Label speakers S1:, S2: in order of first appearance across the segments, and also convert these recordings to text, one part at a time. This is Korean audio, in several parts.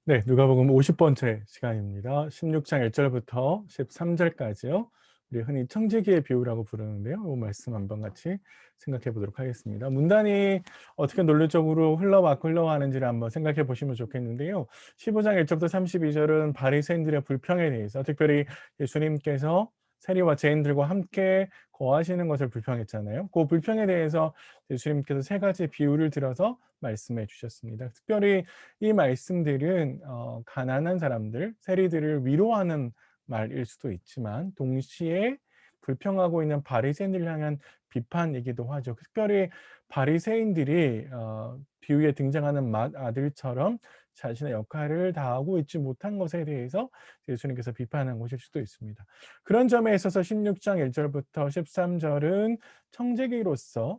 S1: 네, 누가복음 50번째 시간입니다. 16장 1절부터 13절까지요. 우리 흔히 청지기의 비유라고 부르는데요. 이 말씀 한번 같이 생각해 보도록 하겠습니다. 문단이 어떻게 논리적으로 흘러가는지를 한번 생각해 보시면 좋겠는데요. 15장 1절부터 32절은 바리새인들의 불평에 대해서, 특별히 예수님께서 세리와 죄인들과 함께 거하시는 것을 불평했잖아요. 그 불평에 대해서 예수님께서 세 가지 비유를 들어서 말씀해 주셨습니다. 특별히 이 말씀들은 가난한 사람들, 세리들을 위로하는 말일 수도 있지만 동시에 불평하고 있는 바리새인들을 향한 비판이기도 하죠. 특별히 바리새인들이 비유에 등장하는 맏아들처럼 자신의 역할을 다하고 있지 못한 것에 대해서 예수님께서 비판한 것일 수도 있습니다. 그런 점에 있어서 16장 1절부터 13절은 청지기로서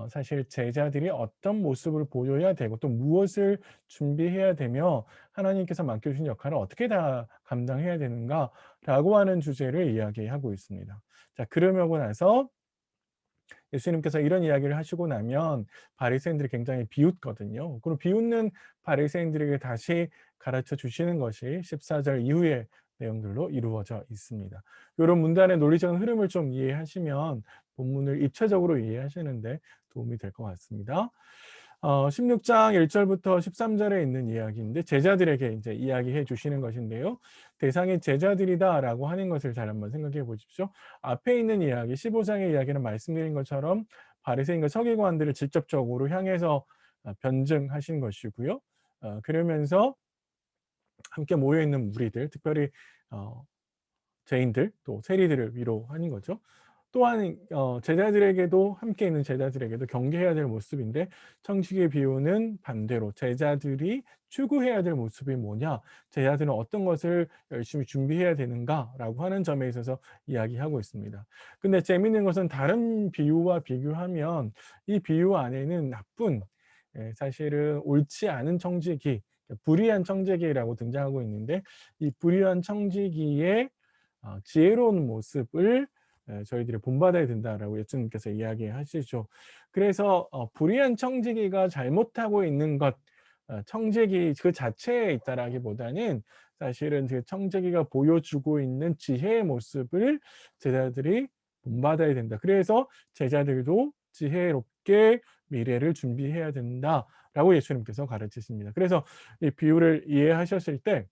S1: 사실 제자들이 어떤 모습을 보여야 되고 또 무엇을 준비해야 되며 하나님께서 맡겨주신 역할을 어떻게 다 감당해야 되는가라고 하는 주제를 이야기하고 있습니다. 자, 그러고 나서 예수님께서 이런 이야기를 하시고 나면 바리새인들이 굉장히 비웃거든요. 그리고 비웃는 바리새인들에게 다시 가르쳐 주시는 것이 14절 이후의 내용들로 이루어져 있습니다. 이런 문단의 논리적인 흐름을 좀 이해하시면 본문을 입체적으로 이해하시는 데 도움이 될 것 같습니다. 16장 1절부터 13절에 있는 이야기인데 제자들에게 이제 이야기해 주시는 것인데요. 대상이 제자들이다라고 하는 것을 잘 한번 생각해 보십시오. 앞에 있는 이야기 15장의 이야기는 말씀드린 것처럼 바리새인과 서기관들을 직접적으로 향해서 변증하신 것이고요. 그러면서 함께 모여 있는 무리들, 특별히 어 죄인들 또 세리들을 위로하는 거죠. 또한 제자들에게도 함께 있는 제자들에게도 경계해야 될 모습인데 청지기의 비유는 반대로 제자들이 추구해야 될 모습이 뭐냐, 제자들은 어떤 것을 열심히 준비해야 되는가라고 하는 점에 있어서 이야기하고 있습니다. 근데 재미있는 것은 다른 비유와 비교하면 이 비유 안에는 나쁜, 사실은 옳지 않은 청지기, 불의한 청지기라고 등장하고 있는데 이 불의한 청지기의 지혜로운 모습을 저희들이 본받아야 된다라고 예수님께서 이야기하시죠. 그래서 불의한 청지기가 잘못하고 있는 것, 청지기 그 자체에 있다라기보다는 사실은 그 청지기가 보여주고 있는 지혜의 모습을 제자들이 본받아야 된다. 그래서 제자들도 지혜롭게 미래를 준비해야 된다라고 예수님께서 가르치십니다. 그래서 이 비유를 이해하셨을 때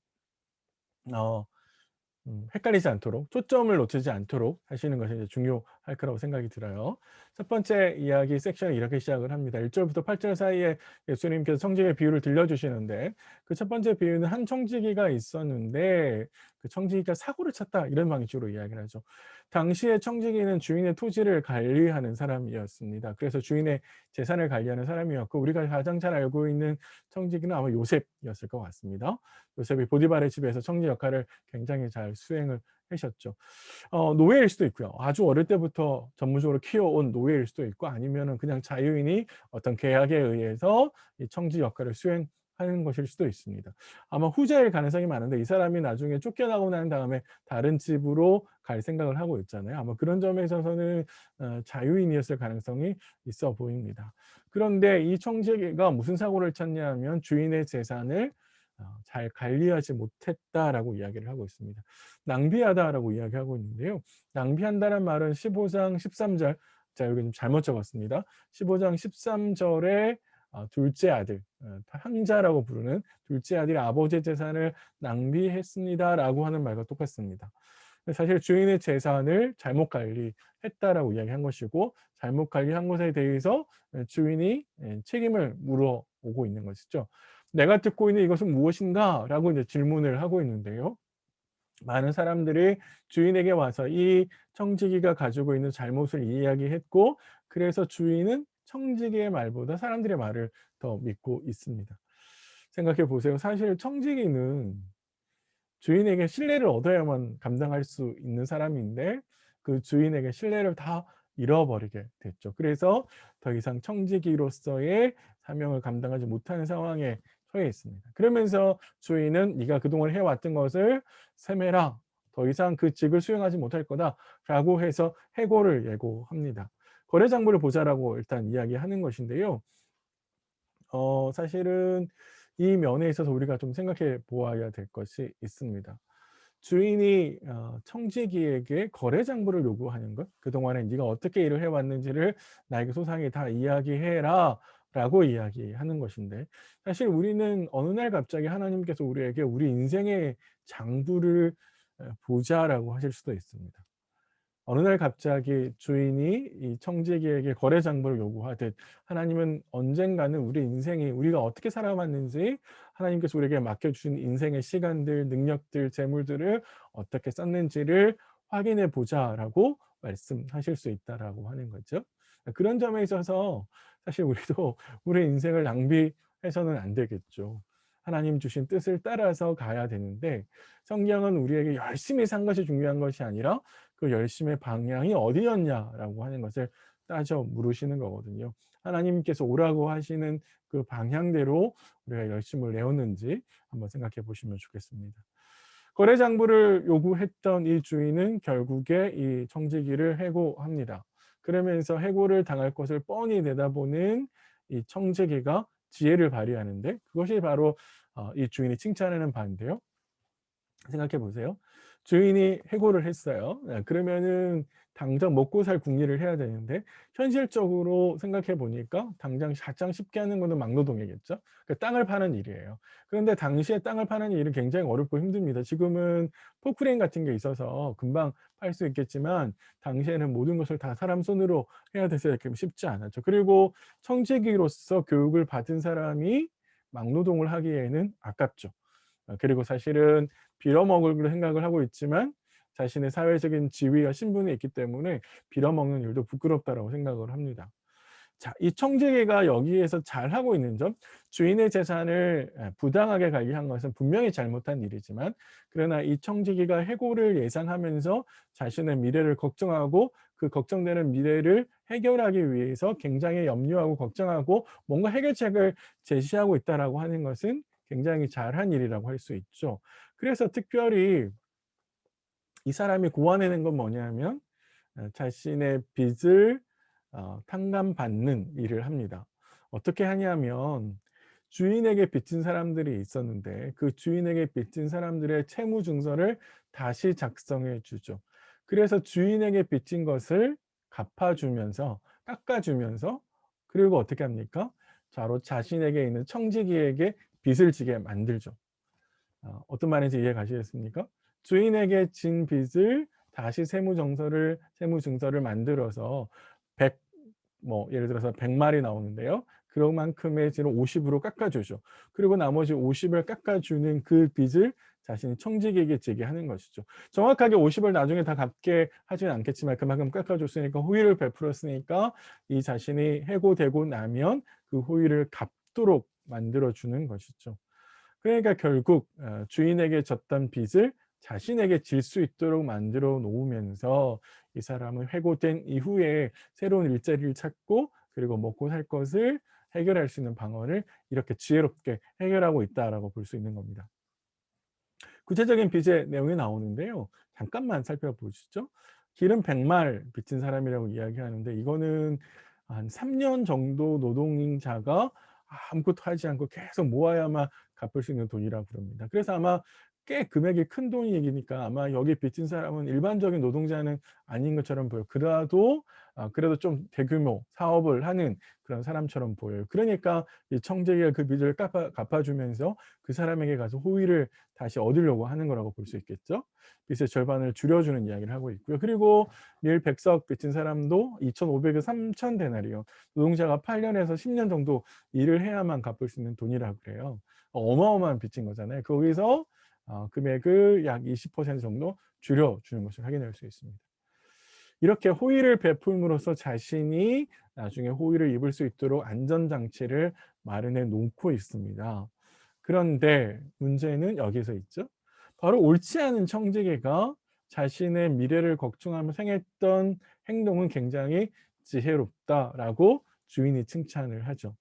S1: 헷갈리지 않도록, 초점을 놓치지 않도록 하시는 것이 이제 중요할 거라고 생각이 들어요. 첫 번째 이야기 섹션을 이렇게 시작을 합니다. 1 절부터 8절 사이에 예수님께서 청지기의 비유를 들려주시는데 그 첫 번째 비유는 한 청지기가 있었는데 그 청지기가 사고를 쳤다, 이런 방식으로 이야기를 하죠. 당시에 청지기는 주인의 토지를 관리하는 사람이었습니다. 그래서 주인의 재산을 관리하는 사람이었고 우리가 가장 잘 알고 있는 청지기는 아마 요셉이었을 것 같습니다. 요셉이 보디발의 집에서 청지 역할을 굉장히 잘 수행을 하셨죠. 노예일 수도 있고요. 아주 어릴 때부터 전문적으로 키워온 노예일 수도 있고 아니면은 그냥 자유인이 어떤 계약에 의해서 이 청지 역할을 수행하는 것일 수도 있습니다. 아마 후자일 가능성이 많은데 이 사람이 나중에 쫓겨나고 난 다음에 다른 집으로 갈 생각을 하고 있잖아요. 아마 그런 점에 있어서는 자유인이었을 가능성이 있어 보입니다. 그런데 이 청지기가 무슨 사고를 쳤냐면 주인의 재산을 잘 관리하지 못했다라고 이야기를 하고 있습니다. 낭비하다라고 이야기하고 있는데요. 낭비한다는 말은 15장 13절, 자 여기 좀 잘못 적었습니다. 15장 13절에 둘째 아들, 향자라고 부르는 둘째 아들이 아버지의 재산을 낭비했습니다라고 하는 말과 똑같습니다. 사실 주인의 재산을 잘못 관리했다라고 이야기한 것이고 잘못 관리한 것에 대해서 주인이 책임을 물어오고 있는 것이죠. "내가 듣고 있는 이것은 무엇인가?"라고 이제 질문을 하고 있는데요. 많은 사람들이 주인에게 와서 이 청지기가 가지고 있는 잘못을 이야기했고 그래서 주인은 청지기의 말보다 사람들의 말을 더 믿고 있습니다. 생각해 보세요. 사실 청지기는 주인에게 신뢰를 얻어야만 감당할 수 있는 사람인데 그 주인에게 신뢰를 다 잃어버리게 됐죠. 그래서 더 이상 청지기로서의 사명을 감당하지 못하는 상황에 처해 있습니다. 그러면서 주인은 "네가 그동안 해왔던 것을 세매라. 더 이상 그 직을 수행하지 못할 거다."라고 해서 해고를 예고합니다. 거래장부를 보자라고 일단 이야기하는 것인데요. 사실은 이 면에 있어서 우리가 좀 생각해 보아야 될 것이 있습니다. 주인이 청지기에게 거래 장부를 요구하는 것, 그동안에 네가 어떻게 일을 해 왔는지를 나에게 소상히 다 이야기해라라고 이야기하는 것인데, 사실 우리는 어느 날 갑자기 하나님께서 우리에게 우리 인생의 장부를 보자라고 하실 수도 있습니다. 어느 날 갑자기 주인이 이 청지기에게 거래 장부를 요구하듯, 하나님은 언젠가는 우리 인생이 우리가 어떻게 살아왔는지, 하나님께서 우리에게 맡겨주신 인생의 시간들, 능력들, 재물들을 어떻게 썼는지를 확인해 보자라고 말씀하실 수 있다라고 하는 거죠. 그런 점에 있어서 사실 우리도 우리 인생을 낭비해서는 안 되겠죠. 하나님 주신 뜻을 따라서 가야 되는데, 성경은 우리에게 열심히 산 것이 중요한 것이 아니라 그 열심의 방향이 어디였냐라고 하는 것을 따져 물으시는 거거든요. 하나님께서 오라고 하시는 그 방향대로 우리가 열심을 내었는지 한번 생각해 보시면 좋겠습니다. 거래 장부를 요구했던 이 주인은 결국에 이 청지기를 해고합니다. 그러면서 해고를 당할 것을 뻔히 내다보는 이 청지기가 지혜를 발휘하는데, 그것이 바로 이 주인이 칭찬하는 바인데요. 생각해 보세요. 주인이 해고를 했어요. 그러면은 당장 먹고 살 궁리를 해야 되는데, 현실적으로 생각해 보니까 당장 가장 쉽게 하는 거는 막노동이겠죠. 그 땅을 파는 일이에요. 그런데 당시에 땅을 파는 일은 굉장히 어렵고 힘듭니다. 지금은 포크레인 같은 게 있어서 금방 팔 수 있겠지만, 당시에는 모든 것을 다 사람 손으로 해야 돼서 이렇게 쉽지 않았죠. 그리고 청지기로서 교육을 받은 사람이 막노동을 하기에는 아깝죠. 그리고 사실은 빌어먹을 생각을 하고 있지만, 자신의 사회적인 지위와 신분이 있기 때문에 빌어먹는 일도 부끄럽다라고 생각을 합니다. 자, 이 청지기가 여기에서 잘하고 있는 점, 주인의 재산을 부당하게 관리한 것은 분명히 잘못한 일이지만, 그러나 이 청지기가 해고를 예상하면서 자신의 미래를 걱정하고, 그 걱정되는 미래를 해결하기 위해서 굉장히 염려하고 걱정하고 뭔가 해결책을 제시하고 있다라고 하는 것은 굉장히 잘한 일이라고 할 수 있죠. 그래서 특별히 이 사람이 고안해낸 건 뭐냐면, 자신의 빚을 탕감받는 일을 합니다. 어떻게 하냐면, 주인에게 빚진 사람들이 있었는데 그 주인에게 빚진 사람들의 채무 증서를 다시 작성해 주죠. 그래서 주인에게 빚진 것을 갚아주면서, 깎아주면서, 그리고 어떻게 합니까? 바로 자신에게 있는 청지기에게 빚을 지게 만들죠. 어떤 말인지 이해 가시겠습니까? 주인에게 진 빚을 다시 세무증서를 만들어서 100, 뭐 예를 들어서 100마리 나오는데요. 그만큼의 지를 50으로 깎아 주죠. 그리고 나머지 50을 깎아 주는 그 빚을 자신이 청지기에게 지게 하는 것이죠. 정확하게 50을 나중에 다 갚게 하지는 않겠지만, 그만큼 깎아 줬으니까, 호의를 베풀었으니까 이 자신이 해고되고 나면 그 호의를 갚도록 만들어 주는 것이죠. 그러니까 결국 주인에게 졌던 빚을 자신에게 질 수 있도록 만들어 놓으면서, 이 사람은 해고된 이후에 새로운 일자리를 찾고, 그리고 먹고 살 것을 해결할 수 있는 방안을 이렇게 지혜롭게 해결하고 있다라고 볼 수 있는 겁니다. 구체적인 빚의 내용이 나오는데요. 잠깐만 살펴보시죠. 길은 100말 빚진 사람이라고 이야기하는데, 이거는 한 3년 정도 노동자가 아무것도 하지 않고 계속 모아야만 갚을 수 있는 돈이라고 그럽니다. 그래서 아마 꽤 금액이 큰 돈이니까 아마 여기 빚진 사람은 일반적인 노동자는 아닌 것처럼 보여요. 그래도 좀 대규모 사업을 하는 그런 사람처럼 보여요. 그러니까 이 청지기가 그 빚을 갚아주면서 그 사람에게 가서 호의를 다시 얻으려고 하는 거라고 볼 수 있겠죠. 빚의 절반을 줄여주는 이야기를 하고 있고요. 그리고 밀 100석 빚진 사람도 2,500에서 3,000 데나리요. 노동자가 8년에서 10년 정도 일을 해야만 갚을 수 있는 돈이라고 그래요. 어마어마한 빚진 거잖아요. 거기서 금액을 약 20% 정도 줄여주는 것을 확인할 수 있습니다. 이렇게 호의를 베풀므로써 자신이 나중에 호의를 입을 수 있도록 안전장치를 마련해 놓고 있습니다. 그런데 문제는 여기서 있죠. 바로 옳지 않은 청지기가 자신의 미래를 걱정하며 행했던 행동은 굉장히 지혜롭다라고 주인이 칭찬을 하죠.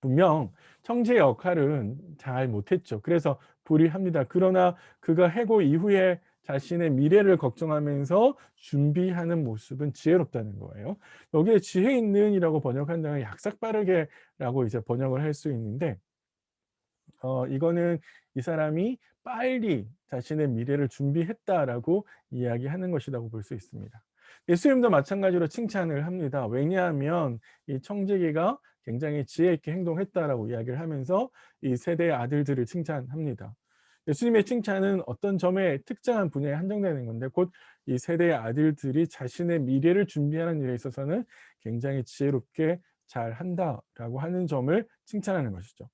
S1: 분명 청지의 역할은 잘 못했죠. 그래서 불이합니다. 그러나 그가 해고 이후에 자신의 미래를 걱정하면서 준비하는 모습은 지혜롭다는 거예요. 여기에 지혜 있는이라고 번역한다면 약삭 빠르게라고 이제 번역을 할 수 있는데, 이거는 이 사람이 빨리 자신의 미래를 준비했다라고 이야기하는 것이라고 볼 수 있습니다. 예수님도 마찬가지로 칭찬을 합니다. 왜냐하면 이 청지기가 굉장히 지혜 있게 행동했다라고 이야기를 하면서 이 세대의 아들들을 칭찬합니다. 예수님의 칭찬은 어떤 점에 특정한 분야에 한정되는 건데 곧 이 세대의 아들들이 자신의 미래를 준비하는 일에 있어서는 굉장히 지혜롭게 잘한다라고 하는 점을 칭찬하는 것이죠.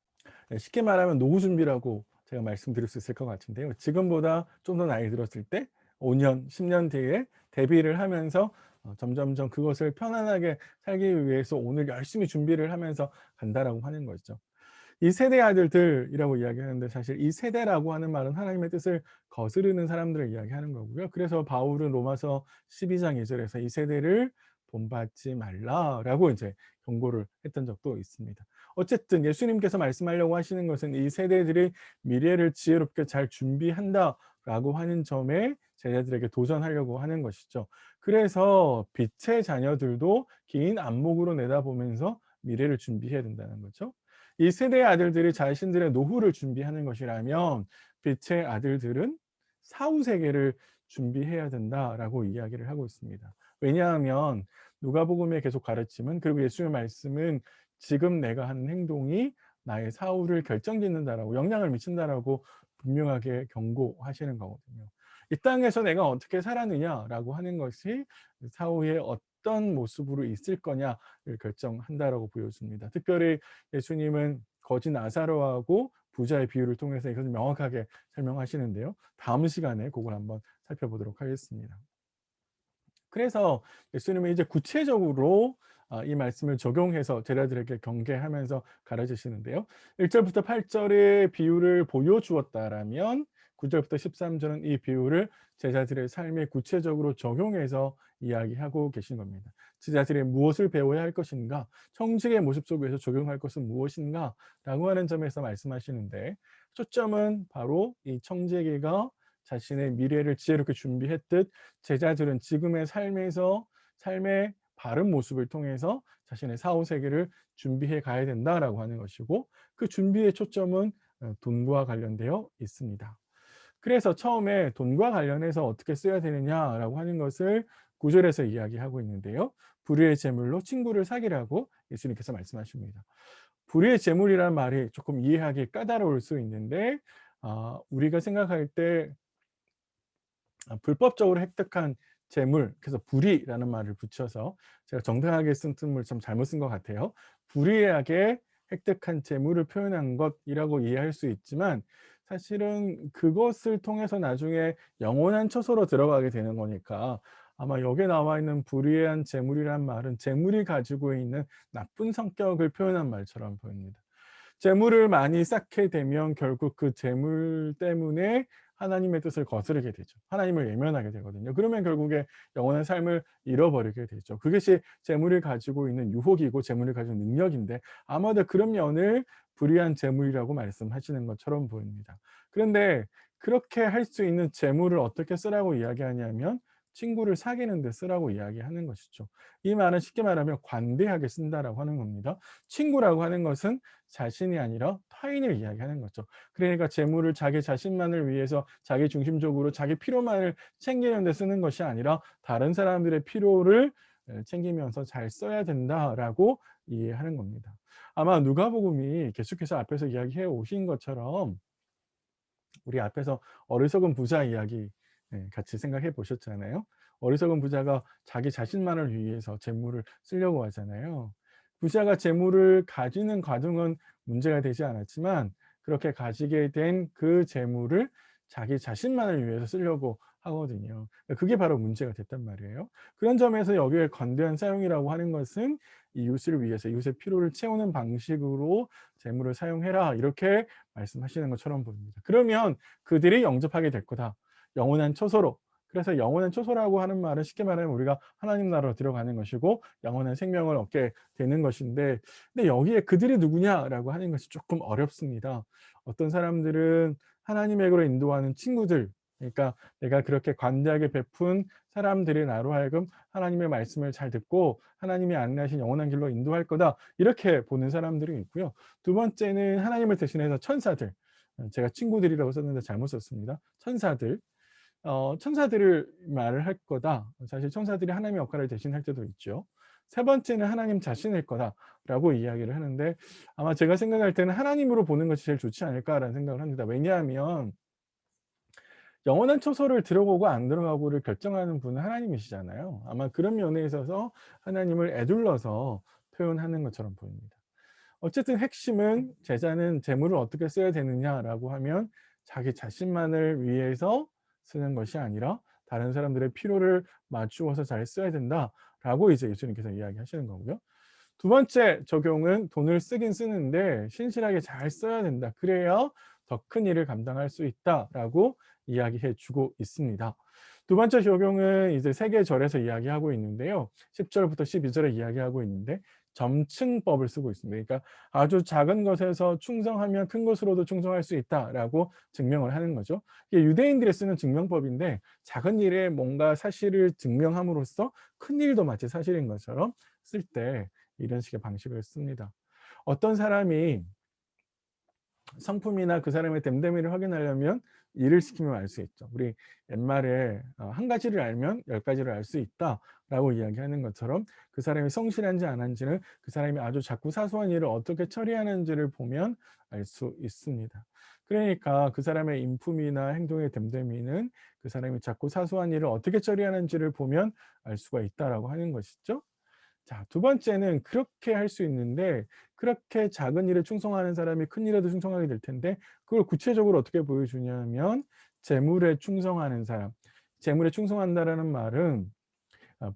S1: 쉽게 말하면 노후 준비라고 제가 말씀드릴 수 있을 것 같은데요. 지금보다 좀 더 나이 들었을 때 5 년, 10년 뒤에 대비를 하면서 점점점 그것을 편안하게 살기 위해서 오늘 열심히 준비를 하면서 간다라고 하는 거죠. 이 세대의 아들들이라고 이야기하는데 사실 이 세대라고 하는 말은 하나님의 뜻을 거스르는 사람들을 이야기하는 거고요. 그래서 바울은 로마서 12장 2절에서 이 세대를 본받지 말라라고 이제 경고를 했던 적도 있습니다. 어쨌든 예수님께서 말씀하려고 하시는 것은 이 세대들이 미래를 지혜롭게 잘 준비한다라고 하는 점에 제자들에게 도전하려고 하는 것이죠. 그래서 빛의 자녀들도 긴 안목으로 내다보면서 미래를 준비해야 된다는 거죠. 이 세대의 아들들이 자신들의 노후를 준비하는 것이라면 빛의 아들들은 사후 세계를 준비해야 된다라고 이야기를 하고 있습니다. 왜냐하면 누가복음에 계속 가르침은 그리고 예수님의 말씀은 지금 내가 하는 행동이 나의 사후를 결정짓는다라고 영향을 미친다라고 분명하게 경고하시는 거거든요. 이 땅에서 내가 어떻게 살았느냐라고 하는 것이 사후에 어떤 모습으로 있을 거냐를 결정한다라고 보여줍니다. 특별히 예수님은 거지 나사로하고 부자의 비유를 통해서 이것을 명확하게 설명하시는데요. 다음 시간에 그걸 한번 살펴보도록 하겠습니다. 그래서 예수님은 이제 구체적으로 이 말씀을 적용해서 제자들에게 경계하면서 가르치시는데요. 1 절부터 8 절의 비유를 보여주었다라면 9 절부터 13 절은 이 비유를 제자들의 삶에 구체적으로 적용해서 이야기하고 계신 겁니다. 제자들이 무엇을 배워야 할 것인가? 청지기의 모습 속에서 적용할 것은 무엇인가?라고 하는 점에서 말씀하시는데 초점은 바로 이 청지기가 자신의 미래를 지혜롭게 준비했듯 제자들은 지금의 삶에서 삶의 바른 모습을 통해서 자신의 사후 세계를 준비해 가야 된다라고 하는 것이고 그 준비의 초점은 돈과 관련되어 있습니다. 그래서 처음에 돈과 관련해서 어떻게 써야 되느냐라고 하는 것을 9 절에서 이야기하고 있는데요. 불의의 재물로 친구를 사귀라고 예수님께서 말씀하십니다. 불의의 재물이라는 말이 조금 이해하기 까다로울 수 있는데 우리가 생각할 때 불법적으로 획득한 재물, 그래서 불의라는 말을 붙여서 제가 정당하게 쓴 뜻을 좀 잘못 쓴 것 같아요. 불의하게 획득한 재물을 표현한 것이라고 이해할 수 있지만 사실은 그것을 통해서 나중에 영원한 처소로 들어가게 되는 거니까 아마 여기에 나와 있는 불의한 재물이란 말은 재물이 가지고 있는 나쁜 성격을 표현한 말처럼 보입니다. 재물을 많이 쌓게 되면 결국 그 재물 때문에 하나님의 뜻을 거스르게 되죠. 하나님을 외면하게 되거든요. 그러면 결국에 영원한 삶을 잃어버리게 되죠. 그것이 재물이 가지고 있는 유혹이고 재물이 가지고 있는 능력인데 아마도 그런 면을 불의한 재물이라고 말씀하시는 것처럼 보입니다. 그런데 그렇게 할 수 있는 재물을 어떻게 쓰라고 이야기하냐면 친구를 사귀는 데 쓰라고 이야기하는 것이죠. 이 말은 쉽게 말하면 관대하게 쓴다라고 하는 겁니다. 친구라고 하는 것은 자신이 아니라 타인을 이야기하는 거죠. 그러니까 재물을 자기 자신만을 위해서 자기 중심적으로 자기 필요만을 챙기는 데 쓰는 것이 아니라 다른 사람들의 필요를 챙기면서 잘 써야 된다라고 이해하는 겁니다. 아마 누가복음이 계속해서 앞에서 이야기해 오신 것처럼 우리 앞에서 어리석은 부자 이야기 같이 생각해 보셨잖아요. 어리석은 부자가 자기 자신만을 위해서 재물을 쓰려고 하잖아요. 부자가 재물을 가지는 과정은 문제가 되지 않았지만 그렇게 가지게 된 그 재물을 자기 자신만을 위해서 쓰려고 하거든요. 그게 바로 문제가 됐단 말이에요. 그런 점에서 여기에 관대한 사용이라고 하는 것은 이웃을 위해서 이웃의 필요를 채우는 방식으로 재물을 사용해라 이렇게 말씀하시는 것처럼 보입니다. 그러면 그들이 영접하게 될 거다. 영원한 처소로. 그래서 영원한 처소라고 하는 말은 쉽게 말하면 우리가 하나님 나라로 들어가는 것이고 영원한 생명을 얻게 되는 것인데 근데 여기에 그들이 누구냐라고 하는 것이 조금 어렵습니다. 어떤 사람들은 하나님에게로 인도하는 친구들 그러니까 내가 그렇게 관대하게 베푼 사람들이 나로 하여금 하나님의 말씀을 잘 듣고 하나님이 안내하신 영원한 길로 인도할 거다. 이렇게 보는 사람들이 있고요. 두 번째는 하나님을 대신해서 천사들. 제가 친구들이라고 썼는데 잘못 썼습니다. 천사들. 천사들을 말을 할 거다. 사실 천사들이 하나님의 역할을 대신할 때도 있죠. 세 번째는 하나님 자신일 거다라고 이야기를 하는데 아마 제가 생각할 때는 하나님으로 보는 것이 제일 좋지 않을까라는 생각을 합니다. 왜냐하면 영원한 초소를 들어가고 안 들어가고를 결정하는 분은 하나님이시잖아요. 아마 그런 면에 있어서 하나님을 에둘러서 표현하는 것처럼 보입니다. 어쨌든 핵심은 제자는 재물을 어떻게 써야 되느냐라고 하면 자기 자신만을 위해서 쓰는 것이 아니라 다른 사람들의 필요를 맞추어서 잘 써야 된다라고 이제 예수님께서 이야기하시는 거고요. 두 번째 적용은 돈을 쓰긴 쓰는데 신실하게 잘 써야 된다. 그래야 더 큰 일을 감당할 수 있다라고 이야기해 주고 있습니다. 두 번째 적용은 이제 세계절에서 이야기하고 있는데요. 10절부터 12절에 이야기하고 있는데 점층법을 쓰고 있습니다. 그러니까 아주 작은 것에서 충성하면 큰 것으로도 충성할 수 있다라고 증명을 하는 거죠. 이게 유대인들이 쓰는 증명법인데 작은 일에 뭔가 사실을 증명함으로써 큰 일도 마치 사실인 것처럼 쓸 때 이런 식의 방식을 씁니다. 어떤 사람이 성품이나 그 사람의 됨됨이를 확인하려면 일을 시키면 알 수 있죠. 우리 옛말에 한 가지를 알면 열 가지를 알 수 있다라고 이야기하는 것처럼 그 사람이 성실한지 안 한지는 그 사람이 아주 작고 사소한 일을 어떻게 처리하는지를 보면 알 수 있습니다. 그러니까 그 사람의 인품이나 행동의 됨됨이는 그 사람이 작고 사소한 일을 어떻게 처리하는지를 보면 알 수가 있다라고 하는 것이죠. 자, 두 번째는 그렇게 할 수 있는데 그렇게 작은 일에 충성하는 사람이 큰 일에도 충성하게 될 텐데 그걸 구체적으로 어떻게 보여주냐면 재물에 충성하는 사람. 재물에 충성한다라는 말은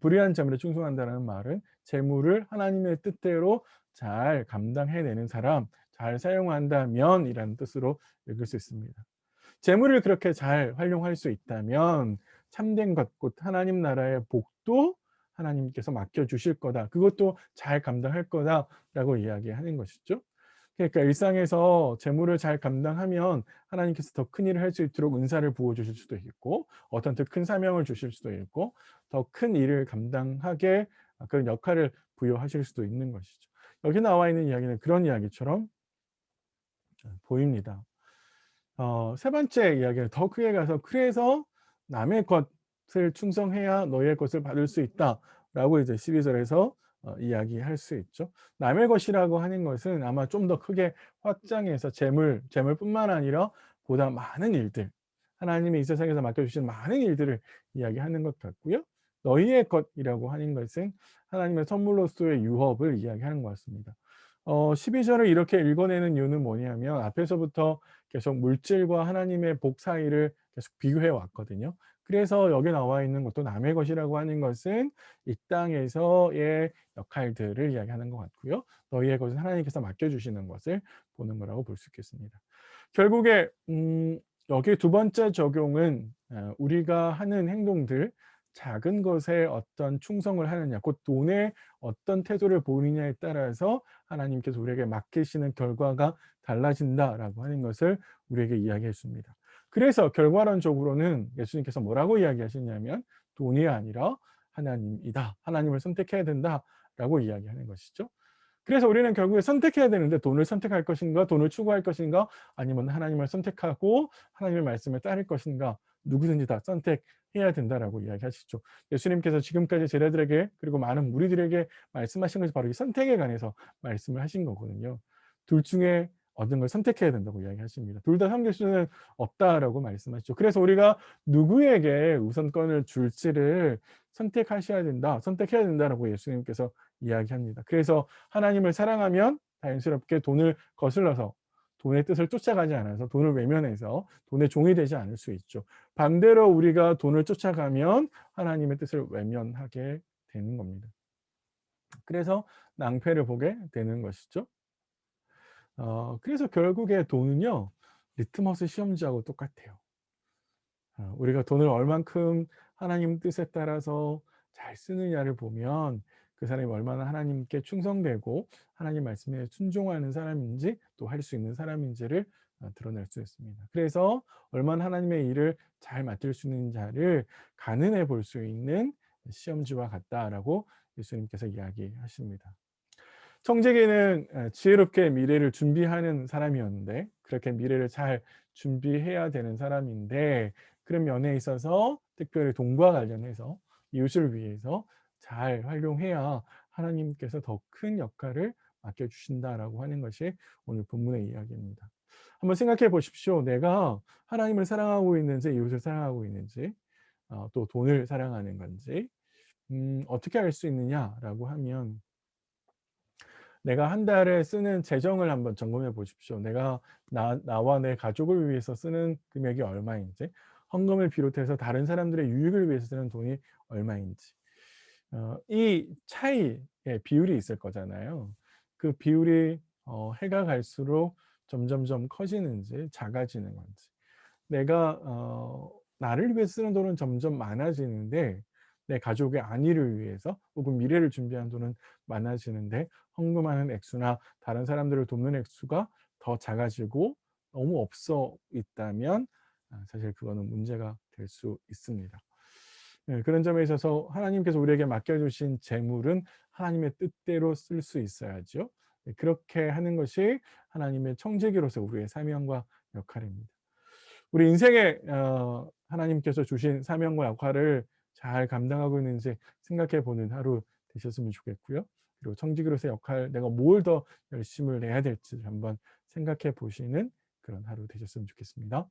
S1: 불의한 재물에 충성한다는 말은 재물을 하나님의 뜻대로 잘 감당해내는 사람, 잘 사용한다면이라는 뜻으로 읽을 수 있습니다. 재물을 그렇게 잘 활용할 수 있다면 참된 것, 곧 하나님 나라의 복도 하나님께서 맡겨 주실 거다. 그것도 잘 감당할 거다라고 이야기하는 것이죠. 그러니까 일상에서 재물을 잘 감당하면 하나님께서 더 큰 일을 할 수 있도록 은사를 부어 주실 수도 있고 어떤 더 큰 사명을 주실 수도 있고 더 큰 일을 감당하게 그런 역할을 부여하실 수도 있는 것이죠. 여기 나와 있는 이야기는 그런 이야기처럼 보입니다. 세 번째 이야기는 더 크게 가서 "그래서 남의 것을 충성해야 너의 것을 받을 수 있다."라고 이제 12절에서 이야기할 수 있죠. 남의 것이라고 하는 것은 아마 좀 더 크게 확장해서 재물뿐만 아니라 보다 많은 일들, 하나님이 이 세상에서 맡겨 주신 많은 일들을 이야기하는 것 같고요. 너희의 것이라고 하는 것은 하나님의 선물로서의 유업을 이야기하는 것 같습니다. 12절을 이렇게 읽어내는 이유는 뭐냐면 앞에서부터 계속 물질과 하나님의 복 사이를 계속 비교해 왔거든요. 그래서 여기 나와 있는 것도 남의 것이라고 하는 것은 이 땅에서의 역할들을 이야기하는 것 같고요. 너희의 것은 하나님께서 맡겨주시는 것을 보는 거라고 볼 수 있겠습니다. 결국에 여기 두 번째 적용은 우리가 하는 행동들, 작은 것에 어떤 충성을 하느냐, 곧 돈에 어떤 태도를 보이느냐에 따라서 하나님께서 우리에게 맡기시는 결과가 달라진다라고 하는 것을 우리에게 이야기해 줍니다. 그래서 결과론적으로는 예수님께서 뭐라고 이야기하시냐면 돈이 아니라 하나님이다. 하나님을 선택해야 된다라고 이야기하는 것이죠. 그래서 우리는 결국에 선택해야 되는데 돈을 선택할 것인가, 돈을 추구할 것인가, 아니면 하나님을 선택하고 하나님의 말씀에 따를 것인가, 누구든지 다 선택해야 된다라고 이야기하시죠. 예수님께서 지금까지 제자들에게 그리고 많은 무리들에게 말씀하신 것이 바로 이 선택에 관해서 말씀을 하신 거거든요. 둘 중에 어떤 걸 선택해야 된다고 이야기하십니다. 둘 다 섬길 수는 없다라고 말씀하시죠. 그래서 우리가 누구에게 우선권을 줄지를 선택하셔야 된다, 선택해야 된다라고 예수님께서 이야기합니다. 그래서 하나님을 사랑하면 자연스럽게 돈을 거슬러서 돈의 뜻을 쫓아가지 않아서 돈을 외면해서 돈의 종이 되지 않을 수 있죠. 반대로 우리가 돈을 쫓아가면 하나님의 뜻을 외면하게 되는 겁니다. 그래서 낭패를 보게 되는 것이죠. 그래서 결국에 돈은요, 리트머스 시험지하고 똑같아요. 우리가 돈을 얼만큼 하나님 뜻에 따라서 잘 쓰느냐를 보면 그 사람이 얼마나 하나님께 충성되고 하나님 말씀에 순종하는 사람인지 또 할 수 있는 사람인지를 드러낼 수 있습니다. 그래서 얼마나 하나님의 일을 잘 맡을 수 있는 자를 가늠해 볼 수 있는 시험지와 같다라고 예수님께서 이야기하십니다. 청지기는 지혜롭게 미래를 준비하는 사람이었는데, 그렇게 미래를 잘 준비해야 되는 사람인데, 그런 면에 있어서 특별히 돈과 관련해서 이웃을 위해서 잘 활용해야 하나님께서 더 큰 역할을 맡겨주신다라고 하는 것이 오늘 본문의 이야기입니다. 한번 생각해 보십시오. 내가 하나님을 사랑하고 있는지, 이웃을 사랑하고 있는지, 또 돈을 사랑하는 건지, 어떻게 알 수 있느냐라고 하면, 내가 한 달에 쓰는 재정을 한번 점검해 보십시오. 내가 나와 내 가족을 위해서 쓰는 금액이 얼마인지, 헌금을 비롯해서 다른 사람들의 유익을 위해서 쓰는 돈이 얼마인지, 이 차이의 비율이 있을 거잖아요. 그 비율이 해가 갈수록 점점점 커지는지 작아지는 건지, 내가 나를 위해 쓰는 돈은 점점 많아지는데 내 가족의 안위를 위해서 혹은 미래를 준비한 돈은 많아지는데 헌금하는 액수나 다른 사람들을 돕는 액수가 더 작아지고 너무 없어 있다면, 사실 그거는 문제가 될 수 있습니다. 네, 그런 점에 있어서 하나님께서 우리에게 맡겨주신 재물은 하나님의 뜻대로 쓸 수 있어야죠. 네, 그렇게 하는 것이 하나님의 청지기로서 우리의 사명과 역할입니다. 우리 인생에 하나님께서 주신 사명과 역할을 잘 감당하고 있는지 생각해 보는 하루 되셨으면 좋겠고요. 그리고 청지기로서의 역할, 내가 뭘 더 열심을 내야 될지 한번 생각해 보시는 그런 하루 되셨으면 좋겠습니다.